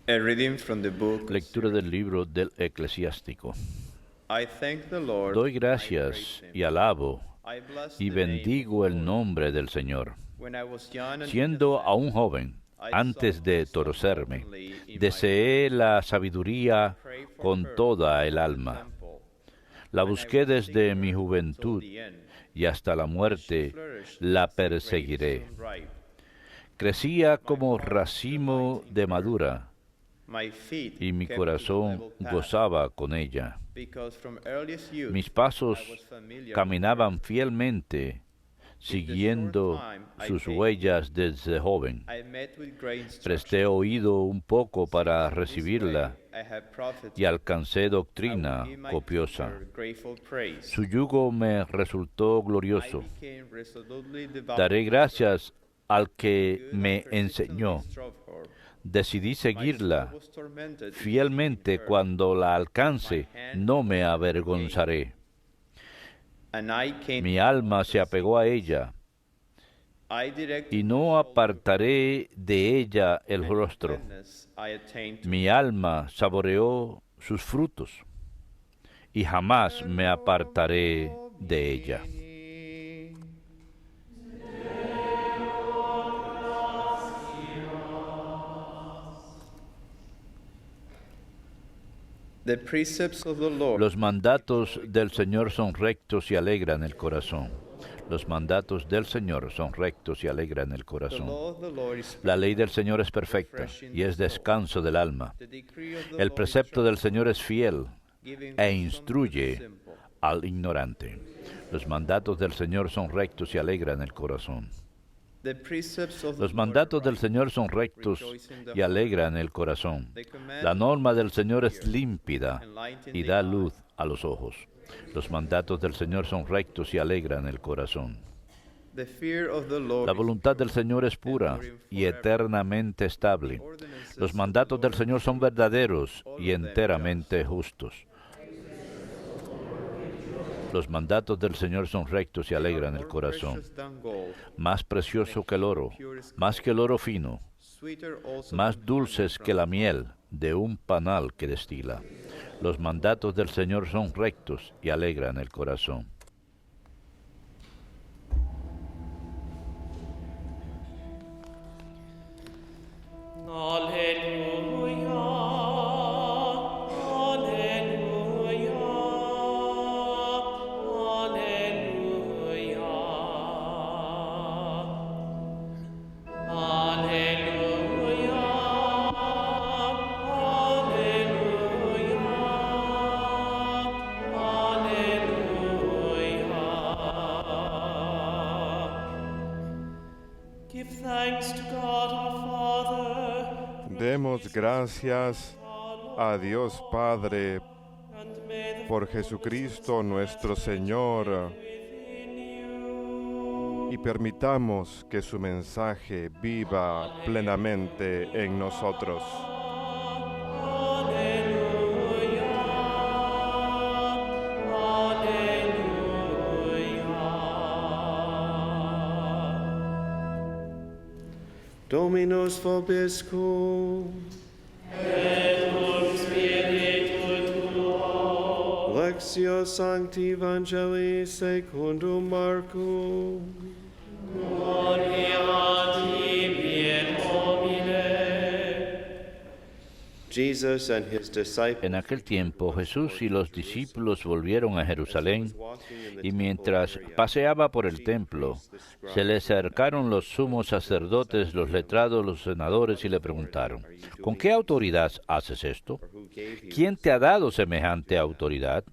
A reading from the book. Lectura del libro del Eclesiástico. I thank the Lord. Doy I gracias praise y him. alabo I bless y the name bendigo of the el Lord. nombre del Señor. When I was young and Siendo innocent, aún joven, I antes sought de wisdom torcerme, openly in my deseé la I sabiduría prayed for con her toda el in the alma. temple. La When I busqué will seek desde her mi till juventud the end. y hasta la She muerte flourished la as the grapes perseguiré. soon ripe. Crecía como My heart racimo delighted in de her. madura My feet y mi kept to the corazón level path, gozaba con ella. because from earliest youth Mis I pasos was familiar with her. caminaban fielmente, siguiendo sus huellas desde joven. I met with great instruction. Presté oído un poco para Since in this recibirla way I have profited, y alcancé I will doctrina give my copiosa. teacher grateful praise. Su yugo me resultó I glorioso. became resolutely devout Daré to her. gracias al que Good and me persistently enseñó. strove her. Decidí My soul seguirla was tormented in fielmente. seeking her, Cuando la alcance, My hand no me was avergonzaré. and I came Mi to alma know se her apegó a secrets. ella, I directed y my no soul to her, apartaré de ella el and with rostro. gladness I attained to Mi her. alma saboreó sus frutos, y jamás me apartaré de ella. The precepts of the Lord. Los mandatos del Señor son rectos y alegran el corazón. Los mandatos del Señor son rectos y alegran el The corazón. law of the Lord is La ley del perfect, Señor es perfecta refreshing y the es soul. descanso del alma. The decree of the El Lord is precepto del trustworthy, Señor es fiel giving e wisdom to the instruye simple. al ignorante. Los mandatos del Señor son rectos y alegran el corazón. The precepts of the Los Lord mandatos are del right, Señor son rectos rejoicing the y heart. alegran el corazón. The La commandments norma del of Señor es fear, límpida enlighten y the da eye. luz a los ojos. Los mandatos del Señor son rectos y alegran el corazón. The fear of the Lord La is voluntad del pure, Señor es pura enduring y forever. eternamente estable. The ordinances Los of the mandatos del Lord are Señor son true, verdaderos all y of them enteramente just. justos. Los mandatos del Señor son rectos y They are alegran el more corazón. precious than gold, Más precioso que el oro, más que el oro fino, sweeter also más than honey dulces from que la the miel de un panal que destila. Los mandatos del Señor son rectos y alegran el corazón. Alleluia, alleluia, alleluia. Alleluia, alleluia. Give thanks to God our Father. Demos gracias a Dios Padre And may the por Jesucristo nuestro Señor y permitamos que su mensaje viva plenamente en nosotros. Dominus vobiscum. Lectio Sancti Evangelii secundum Marcum. Jesus and his disciples. En aquel tiempo Jesús y los discípulos volvieron a Jerusalén, y mientras paseaba por el templo, se le acercaron los sumos sacerdotes, los letrados, los senadores, y le preguntaron: ¿con qué autoridad haces esto? ¿Quién te ha dado semejante autoridad?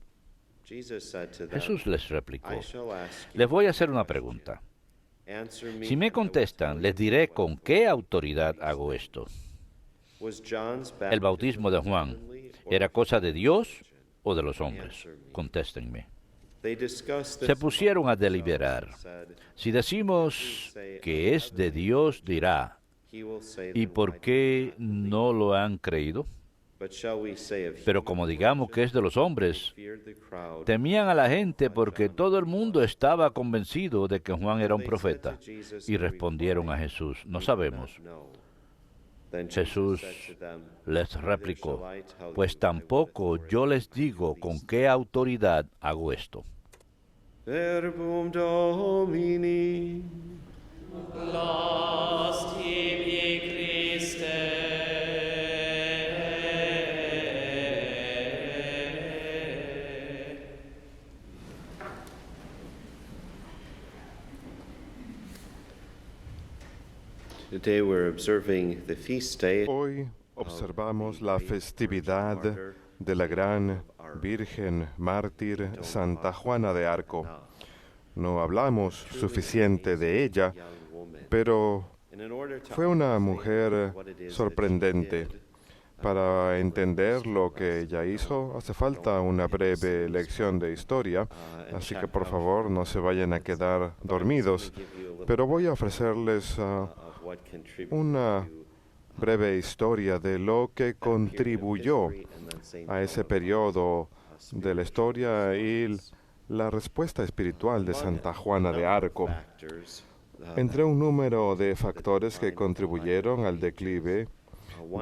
Jesús les replicó: les voy a hacer una pregunta. Si me contestan, les diré con qué autoridad hago esto. ¿El bautismo de Juan era cosa de Dios o de los hombres? Contéstenme. Se pusieron a deliberar. Si decimos que es de Dios, dirá: ¿y por qué no lo han creído? Pero como digamos que es de los hombres, temían a la gente porque todo el mundo estaba convencido de que Juan era un profeta. Y respondieron a Jesús: no sabemos. Jesús les replicó, pues tampoco yo les digo con qué autoridad hago esto. Verbum Domini. Lost tibi Christe. Today we're observing the feast day Hoy observamos la festividad de la gran Virgen Mártir Santa Juana de Arco. No hablamos suficiente de ella, pero fue una mujer sorprendente. Para entender lo que ella hizo, hace falta una breve lección de historia, así que por favor no se vayan a quedar dormidos, pero voy a ofrecerles una breve historia de lo que contribuyó a ese periodo de la historia y la respuesta espiritual de Santa Juana de Arco. Entre un número de factores que contribuyeron al declive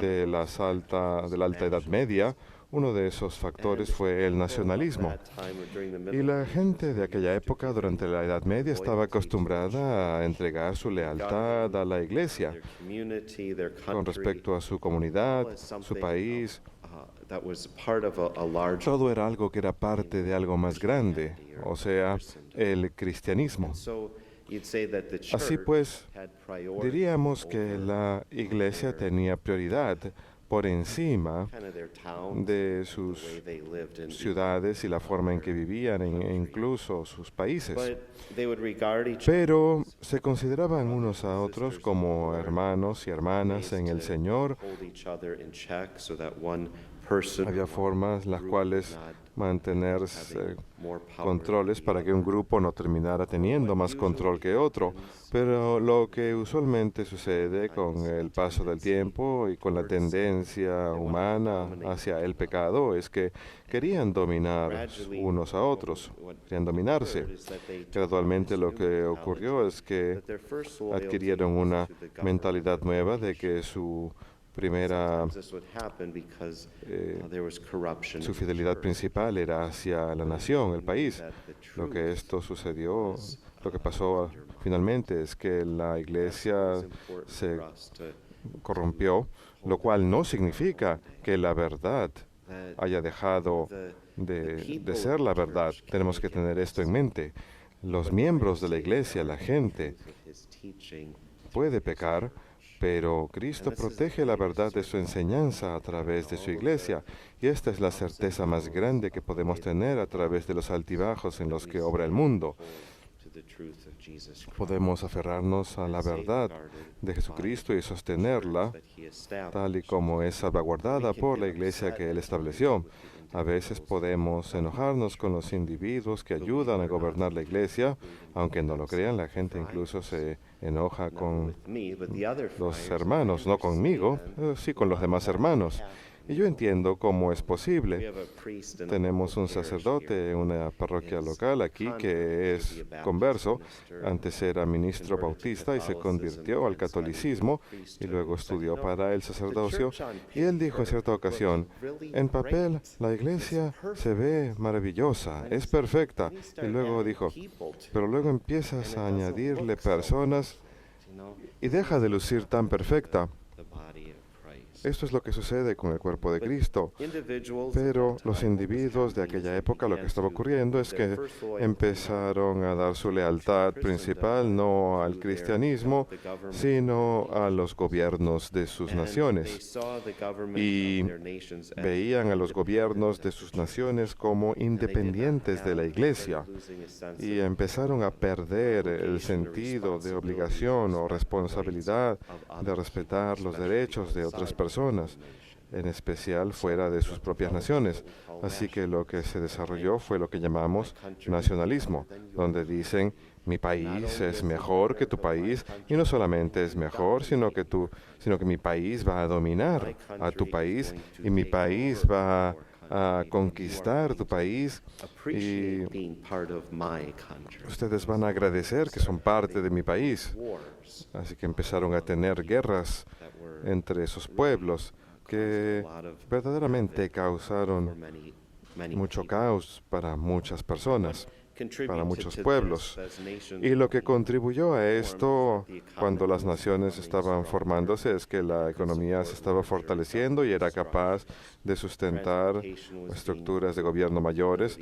de la Alta Edad Media, uno de esos factores fue el nacionalismo. Y la gente de aquella época, durante la Edad Media, estaba acostumbrada a entregar su lealtad a la Iglesia con respecto a su comunidad, su país. Todo era algo que era parte de algo más grande, o sea, el cristianismo. Así pues, diríamos que la Iglesia tenía prioridad por encima de sus ciudades y la forma en que vivían, e incluso sus países. Pero se consideraban unos a otros como hermanos y hermanas en el Señor. Había formas las cuales mantenerse controles para que un grupo no terminara teniendo más control que otro. Pero lo que usualmente sucede con el paso del tiempo y con la tendencia humana hacia el pecado es que querían dominar unos a otros, querían dominarse. Gradualmente lo que ocurrió es que adquirieron una mentalidad nueva de que su fidelidad principal era hacia la nación, el país. Lo que pasó finalmente es que la Iglesia se corrompió, lo cual no significa que la verdad haya dejado de ser la verdad. Tenemos que tener esto en mente. Los miembros de la Iglesia, la gente, puede pecar, pero Cristo protege la verdad de su enseñanza a través de su Iglesia, y esta es la certeza más grande que podemos tener a través de los altibajos en los que obra el mundo. Podemos aferrarnos a la verdad de Jesucristo y sostenerla tal y como es salvaguardada por la Iglesia que Él estableció. A veces podemos enojarnos con los individuos que ayudan a gobernar la Iglesia, aunque no lo crean, la gente incluso se enoja con los hermanos, no conmigo, sí con los demás hermanos. Y yo entiendo cómo es posible. Tenemos un sacerdote en una parroquia local aquí que es converso. Antes era ministro bautista y se convirtió al catolicismo y luego estudió para el sacerdocio. Y él dijo en cierta ocasión, en papel la Iglesia se ve maravillosa, es perfecta. Y luego dijo, pero luego empiezas a añadirle personas y deja de lucir tan perfecta. Esto es lo que sucede con el cuerpo de Cristo. Pero los individuos de aquella época, lo que estaba ocurriendo es que empezaron a dar su lealtad principal no al cristianismo, sino a los gobiernos de sus naciones. Y veían a los gobiernos de sus naciones como independientes de la Iglesia. Y empezaron a perder el sentido de obligación o responsabilidad de respetar los derechos de otras personas, en especial fuera de sus propias naciones. Así que lo que se desarrolló fue lo que llamamos nacionalismo, donde dicen, mi país es mejor que tu país, y no solamente es mejor, sino que mi país va a dominar a tu país, y mi país va a conquistar tu país y appreciate being part of my country. ustedes van a agradecer que son parte de mi país. Wars Así que empezaron a tener guerras that were entre esos pueblos que verdaderamente for causaron many mucho people. caos para muchas personas, Contributed para muchos to pueblos. this as nations Y lo que became contribuyó a esto the cuando las economies naciones becoming estaban stronger, formándose es que la economía se estaba fortaleciendo y era capaz de sustentar estructuras de gobierno mayores.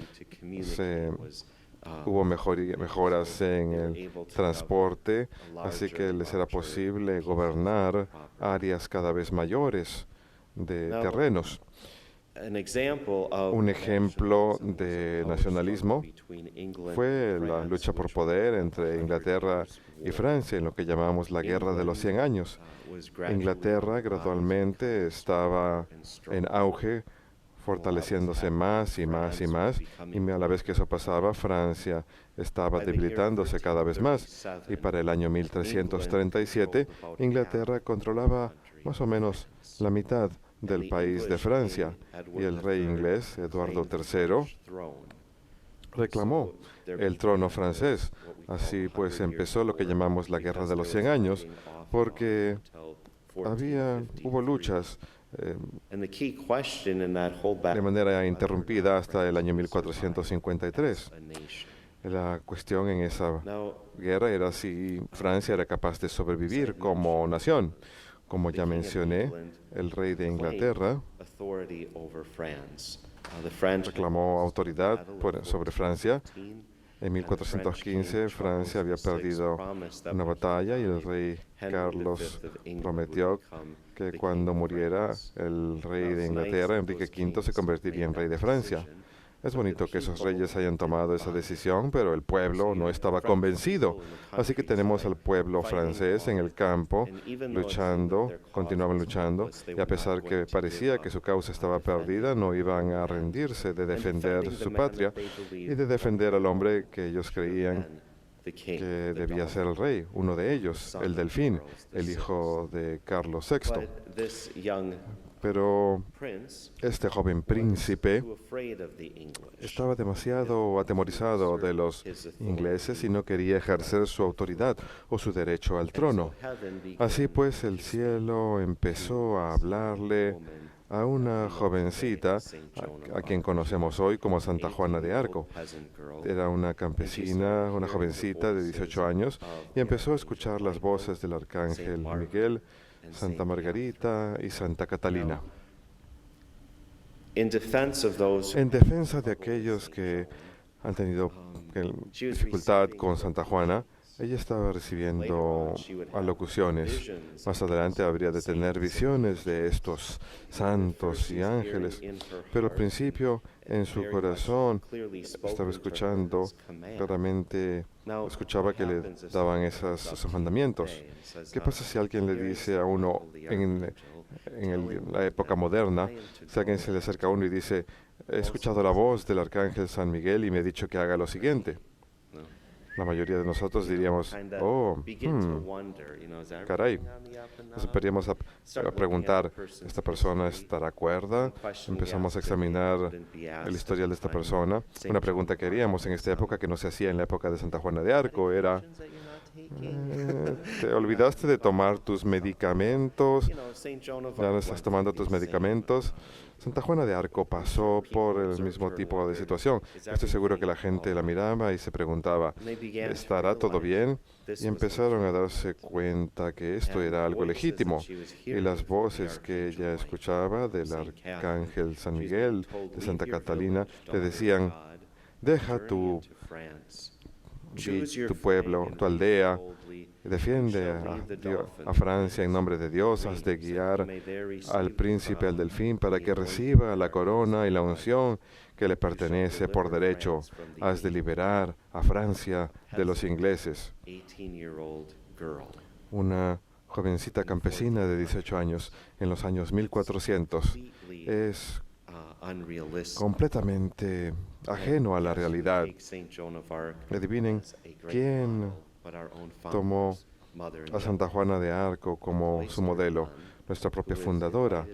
Hubo mejoras en el transporte, así que les era posible gobernar áreas cada vez mayores de terrenos. Un ejemplo de nacionalismo fue la lucha por poder entre Inglaterra y Francia en lo que llamamos la Guerra de los 100 años. Inglaterra gradualmente estaba en auge, fortaleciéndose más y más y más, y a la vez que eso pasaba, Francia estaba debilitándose cada vez más. Y para el año 1337, Inglaterra controlaba más o menos la mitad del país de Francia, y el rey inglés, Eduardo III, reclamó el trono francés. Así pues empezó lo que llamamos la Guerra de los 100 años, porque hubo luchas de manera interrumpida hasta el año 1453. La cuestión en esa guerra era si Francia era capaz de sobrevivir como nación. Como ya mencioné, el rey de Inglaterra reclamó autoridad sobre Francia. En 1415 Francia había perdido una batalla y el rey Carlos prometió que cuando muriera el rey de Inglaterra, Enrique V, se convertiría en rey de Francia. Es bonito que esos reyes hayan tomado esa decisión, pero el pueblo no estaba convencido. Así que tenemos al pueblo francés en el campo continuaban luchando, y a pesar que parecía que su causa estaba perdida, no iban a rendirse de defender su patria y de defender al hombre que ellos creían que debía ser el rey, uno de ellos, el Delfín, el hijo de Carlos VI. Pero este joven príncipe estaba demasiado atemorizado de los ingleses y no quería ejercer su autoridad o su derecho al trono. Así pues, el cielo empezó a hablarle a una jovencita a quien conocemos hoy como Santa Juana de Arco. Era una campesina, una jovencita de 18 años, y empezó a escuchar las voces del arcángel Miguel, Santa Margarita y Santa Catalina. En defensa de aquellos que han tenido dificultad con Santa Juana, ella estaba recibiendo alocuciones. Más adelante habría de tener visiones de estos santos y ángeles, pero al principio en su corazón estaba escuchando claramente, escuchaba que le daban esos mandamientos. ¿Qué pasa si alguien le dice a uno en la época moderna, si alguien se le acerca a uno y dice, he escuchado la voz del arcángel San Miguel y me ha dicho que haga lo siguiente? La mayoría de nosotros diríamos, caray. Nos empezaríamos a preguntar, ¿esta persona estará cuerda? Empezamos a examinar el historial de esta persona. Una pregunta que haríamos en esta época que no se hacía en la época de Santa Juana de Arco era, ¿te olvidaste de tomar tus medicamentos? ¿Ya no estás tomando tus medicamentos? Santa Juana de Arco pasó por el mismo tipo de situación. Estoy seguro que la gente la miraba y se preguntaba, ¿estará todo bien? Y empezaron a darse cuenta que esto era algo legítimo. Y las voces que ella escuchaba del arcángel San Miguel, de Santa Catalina, le decían, deja tu pueblo, tu aldea, defiende a Francia en nombre de Dios, has de guiar al príncipe, al delfín, para que reciba la corona y la unción que le pertenece por derecho. Has de liberar a Francia de los ingleses. Una jovencita campesina de 18 años en los años 1400 es completamente ajeno a la realidad. Adivinen quién tomó a Santa Juana de Arco como su modelo, nuestra propia fundadora,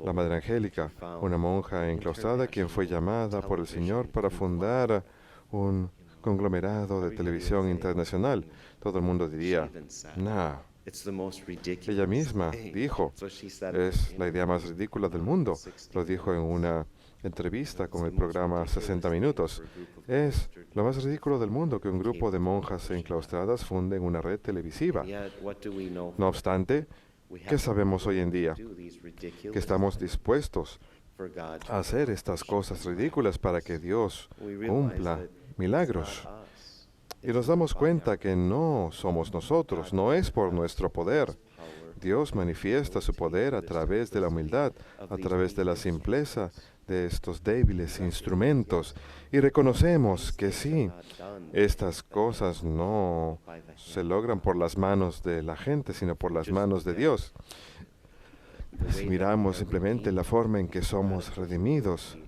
la Madre Angélica, una monja enclaustrada quien fue llamada por el Señor para fundar un conglomerado de televisión internacional. Todo el mundo diría, nah. Ella misma dijo, es la idea más ridícula del mundo. Lo dijo en una entrevista con el programa 60 Minutos. Es lo más ridículo del mundo que un grupo de monjas enclaustradas funden una red televisiva. No obstante, ¿qué sabemos hoy en día? Que estamos dispuestos a hacer estas cosas ridículas para que Dios cumpla milagros. Y nos damos cuenta que no somos nosotros, no es por nuestro poder. Dios manifiesta su poder a través de la humildad, a través de la simpleza de estos débiles instrumentos. Y reconocemos que sí, estas cosas no se logran por las manos de la gente, sino por las manos de Dios. Si miramos simplemente la forma en que somos redimidos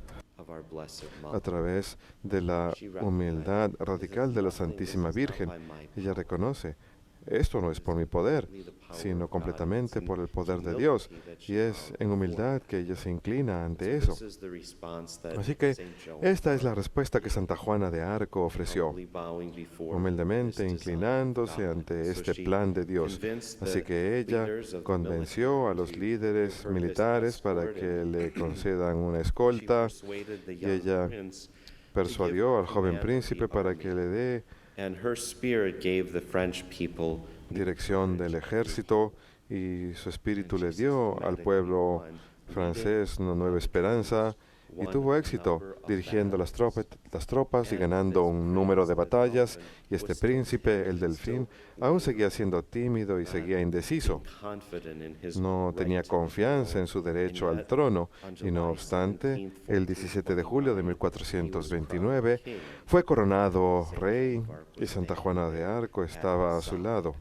a través de la humildad radical de la Santísima Virgen. Ella reconoce, esto no es por mi poder, sino completamente por el poder de Dios. Y es en humildad que ella se inclina ante eso. Así que esta es la respuesta que Santa Juana de Arco ofreció, humildemente inclinándose ante este plan de Dios. Así que ella convenció a los líderes militares para que le concedan una escolta y ella persuadió al joven príncipe para que le dé dirección del ejército y su espíritu le dio al pueblo francés una nueva esperanza y tuvo éxito dirigiendo las tropas y ganando un número de batallas y este príncipe, el delfín, aún seguía siendo tímido y seguía indeciso. No tenía confianza en su derecho al trono y no obstante, el 17 de julio de 1429 fue coronado rey y Santa Juana de Arco estaba a su lado.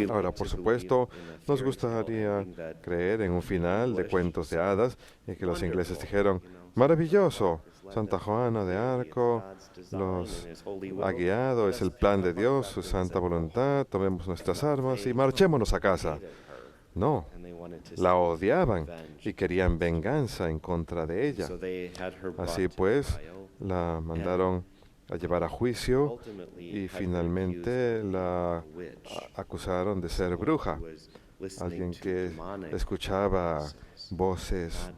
Ahora, por supuesto, nos gustaría creer en un final de cuentos de hadas y que los ingleses dijeron, maravilloso, Santa Juana de Arco los ha guiado, es el plan de Dios, su santa voluntad, tomemos nuestras armas y marchémonos a casa. No, la odiaban y querían venganza en contra de ella. Así pues, la mandaron a llevar a juicio y finalmente la acusaron de ser bruja, alguien que escuchaba voces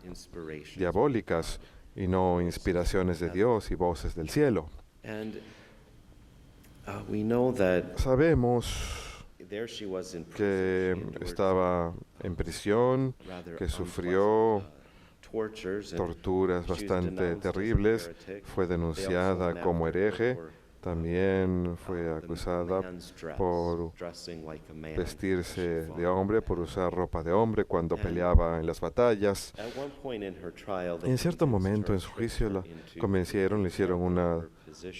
diabólicas y no inspiraciones de Dios y voces del cielo. Sabemos que estaba en prisión, que sufrió torturas bastante terribles, fue denunciada como hereje, también fue acusada por vestirse de hombre, por usar ropa de hombre cuando peleaba en las batallas. En cierto momento en su juicio la convencieron, le hicieron una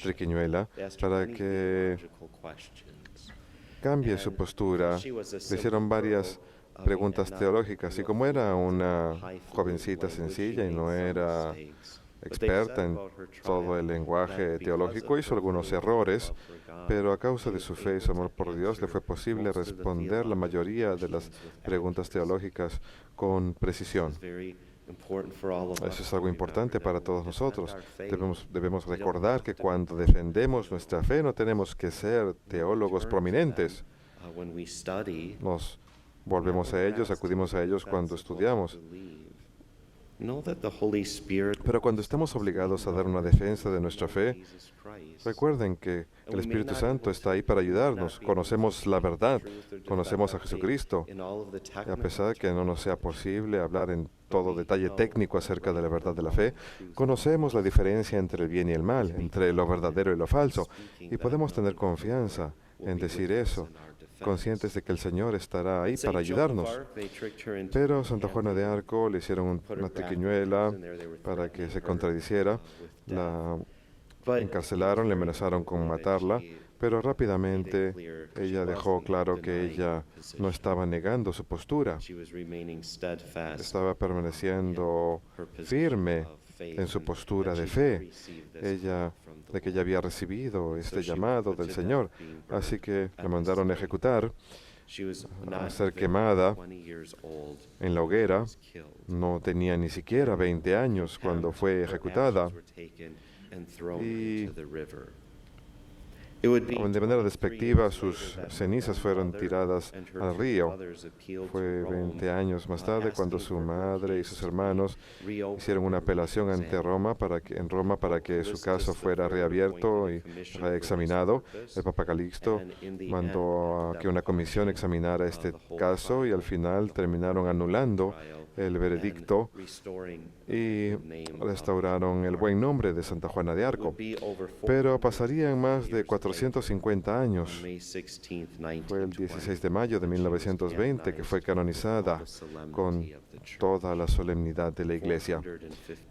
triquiñuela para que cambie su postura. Le hicieron varias preguntas teológicas y como era una jovencita sencilla y no era experta en todo el lenguaje teológico, hizo algunos errores, pero a causa de su fe y su amor por Dios le fue posible responder la mayoría de las preguntas teológicas con precisión. Eso es algo importante para todos nosotros. Debemos recordar que cuando defendemos nuestra fe no tenemos que ser teólogos prominentes. Nos volvemos a ellos, acudimos a ellos cuando estudiamos. Pero cuando estamos obligados a dar una defensa de nuestra fe, recuerden que el Espíritu Santo está ahí para ayudarnos. Conocemos la verdad, conocemos a Jesucristo. Y a pesar de que no nos sea posible hablar en todo detalle técnico acerca de la verdad de la fe, conocemos la diferencia entre el bien y el mal, entre lo verdadero y lo falso. Y podemos tener confianza en decir eso, conscientes de que el Señor estará ahí para ayudarnos. Pero Santa Juana de Arco le hicieron una triquiñuela para que se contradiciera, la encarcelaron, le amenazaron con matarla, pero rápidamente ella dejó claro que ella no estaba negando su postura, estaba permaneciendo firme en su postura de fe. Ella de que ella había recibido este llamado del Señor. Así que la mandaron a ejecutar, a ser quemada en la hoguera. No tenía ni siquiera 20 años cuando fue ejecutada. Y de manera despectiva, sus cenizas fueron tiradas al río. Fue 20 años más tarde cuando su madre y sus hermanos hicieron una apelación ante Roma en Roma para que su caso fuera reabierto y reexaminado. El Papa Calixto mandó a que una comisión examinara este caso y al final terminaron anulando el veredicto y restauraron el buen nombre de Santa Juana de Arco. Pero pasarían más de 450 años. Fue el 16 de mayo de 1920 que fue canonizada con toda la solemnidad de la Iglesia.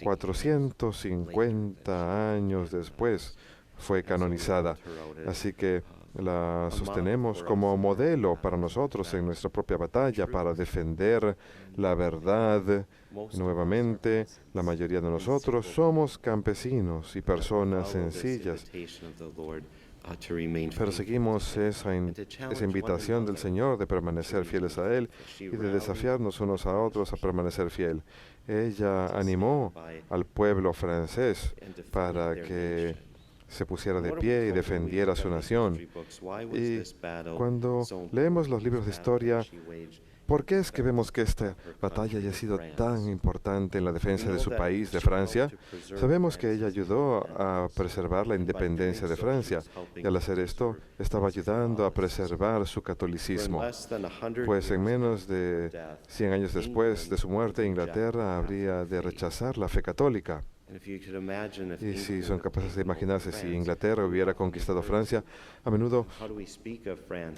450 años después fue canonizada. Así que la sostenemos como modelo para nosotros en nuestra propia batalla para defender la verdad. Nuevamente, la mayoría de nosotros somos campesinos y personas sencillas, pero seguimos esa invitación del Señor de permanecer fieles a Él y de desafiarnos unos a otros a permanecer fiel. Ella animó al pueblo francés para que se pusiera de pie y defendiera su nación. Y cuando leemos los libros de historia, ¿por qué es que vemos que esta batalla haya sido tan importante en la defensa de su país, de Francia? Sabemos que ella ayudó a preservar la independencia de Francia y al hacer esto estaba ayudando a preservar su catolicismo. Pues en menos de 100 años después de su muerte, Inglaterra habría de rechazar la fe católica. Y si son capaces de imaginarse si Inglaterra hubiera conquistado Francia, a menudo,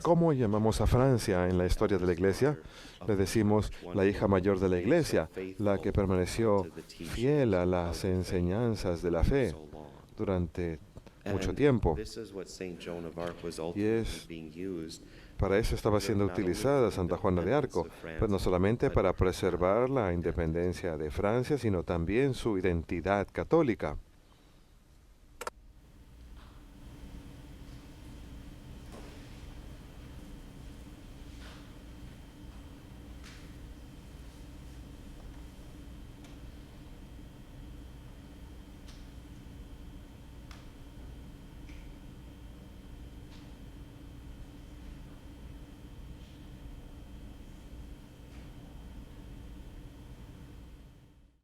¿cómo llamamos a Francia en la historia de la Iglesia? Le decimos la hija mayor de la Iglesia, la que permaneció fiel a las enseñanzas de la fe durante mucho tiempo. Para eso estaba siendo utilizada Santa Juana de Arco, pero no solamente para preservar la independencia de Francia, sino también su identidad católica.